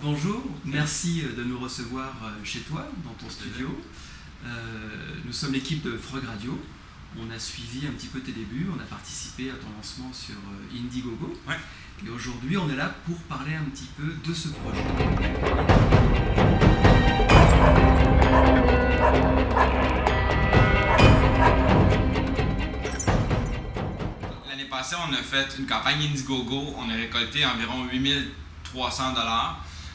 bonjour, merci de nous recevoir chez toi, dans ton studio. Nous sommes l'équipe de Frog Radio. On a suivi un petit peu tes débuts, on a participé à ton lancement sur Indiegogo. Ouais. Et aujourd'hui, on est là pour parler un petit peu de ce projet. L'année passée, on a fait une campagne Indiegogo. On a récolté environ 8300 $.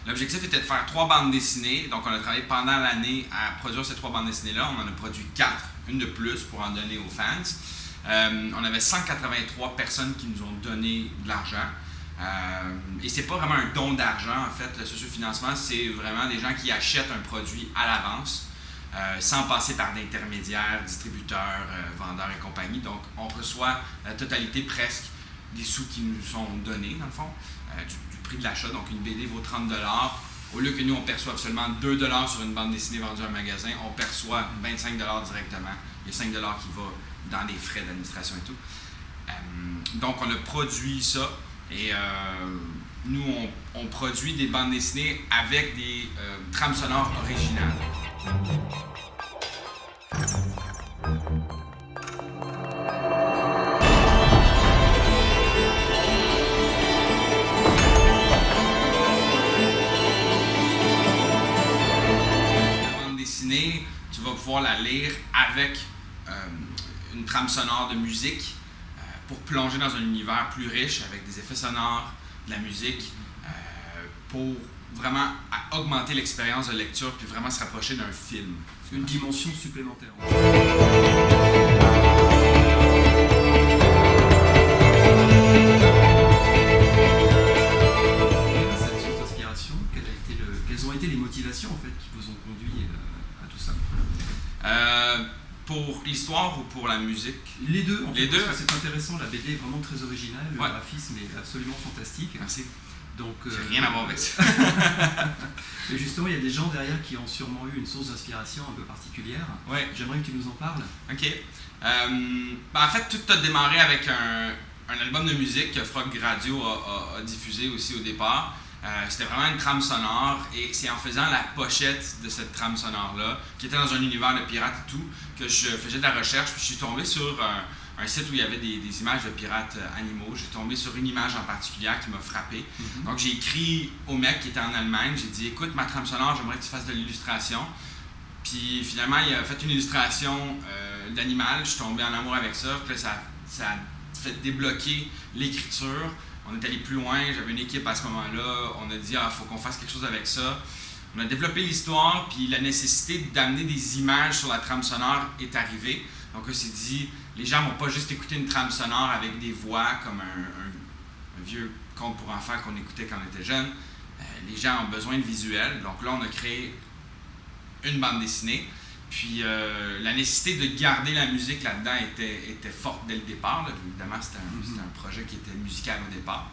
L'objectif était de faire 3 bandes dessinées. Donc, on a travaillé pendant l'année à produire ces 3 bandes dessinées-là. On en a produit 4, une de plus pour en donner aux fans. On avait 183 personnes qui nous ont donné de l'argent. Et c'est pas vraiment un don d'argent, en fait. Le sociofinancement, c'est vraiment des gens qui achètent un produit à l'avance, sans passer par d'intermédiaires, distributeurs, vendeurs et compagnie. Donc, on reçoit la totalité presque des sous qui nous sont donnés, dans le fond, du prix de l'achat. Donc, une BD vaut 30 $. Au lieu que nous, on perçoive seulement 2 $ sur une bande dessinée vendue à un magasin, on perçoit 25 $ directement. Il y a 5 $ qui va dans les frais d'administration et tout. Donc, on a produit ça. Et nous, on produit des bandes dessinées avec des trames sonores originales. La bande dessinée, tu vas pouvoir la lire avec une trame sonore de musique, pour plonger dans un univers plus riche avec des effets sonores, de la musique, pour vraiment augmenter l'expérience de lecture puis vraiment se rapprocher d'un film. Une dimension supplémentaire. Cette source d'inspiration, quelles ont été les motivations en fait, qui vous ont conduit à tout ça? Pour l'histoire ou pour la musique? Les deux, en fait, Les deux. parce que c'est intéressant, la BD est vraiment très originale, le Ouais. graphisme est absolument fantastique. Merci. Donc, J'ai rien à voir avec ça. Mais justement, il y a des gens derrière qui ont sûrement eu une source d'inspiration un peu particulière. Ouais. J'aimerais que tu nous en parles. OK. En fait, tout a démarré avec un album de musique que Frog Radio a diffusé aussi au départ. C'était vraiment une trame sonore et c'est en faisant la pochette de cette trame sonore-là, qui était dans un univers de pirates et tout, que je faisais de la recherche. Puis je suis tombé sur un site où il y avait des images de pirates animaux. J'ai tombé sur une image en particulier qui m'a frappé. Donc j'ai écrit au mec qui était en Allemagne, j'ai dit « Écoute, ma trame sonore, j'aimerais que tu fasses de l'illustration. » Puis finalement, il a fait une illustration d'animal. Je suis tombé en amour avec ça. Puis là, ça a fait débloquer l'écriture. On est allé plus loin, j'avais une équipe à ce moment-là, on a dit « Ah, il faut qu'on fasse quelque chose avec ça ». On a développé l'histoire, puis la nécessité d'amener des images sur la trame sonore est arrivée. Donc on s'est dit, les gens vont pas juste écouter une trame sonore avec des voix comme un vieux conte pour enfants qu'on écoutait quand on était jeune. Les gens ont besoin de visuels, donc là on a créé une bande dessinée. Puis la nécessité de garder la musique là-dedans était forte dès le départ. Là. Évidemment, c'était un projet qui était musical au départ.